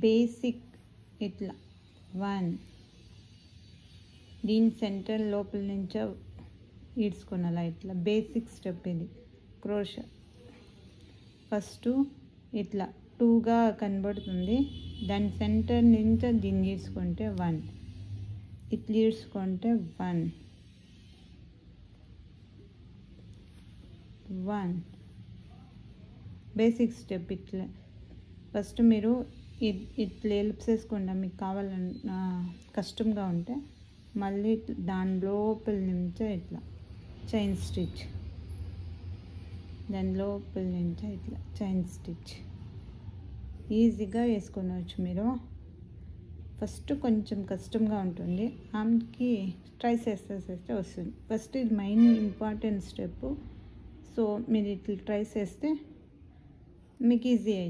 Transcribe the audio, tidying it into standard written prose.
basic ఇట్లా 1 దీని centre లోపల నుంచో ఈడ్చుకోనాలా ఇట్లా బేసిక్ స్టెప్ ఇది క్రోషా ఫస్ట్ ఇట్లా 2గా కనబడుతుంది దాని సెంటర్ నుంచి దీన్ని ఈడ్చుకుంటే 1 ఇట్లా ఈడ్చుకుంటే 1 బేసిక్ స్టెప్ ఇట్లా ఫస్ట్ మీరు ఇట్లా ఎలిప్స్ వేసుకుంటా మీకు కావాలన్న కష్టంగా ఉంటే మళ్ళీ దాని లోపల నుంచి ఇట్లా చైన్ స్టిచ్ దాని లోపల నుంచి ఇట్లా చైన్ స్టిచ్ ఈజీగా వేసుకోవచ్చు మీరు ఫస్ట్ కొంచెం కష్టంగా ఉంటుంది ఆమెకి ట్రైస్ వేస్తే వస్తుంది ఫస్ట్ ఇది మెయిన్ ఇంపార్టెంట్ స్టెప్ సో మీరు ఇట్లా ట్రైస్ వేస్తే మీకు ఈజీ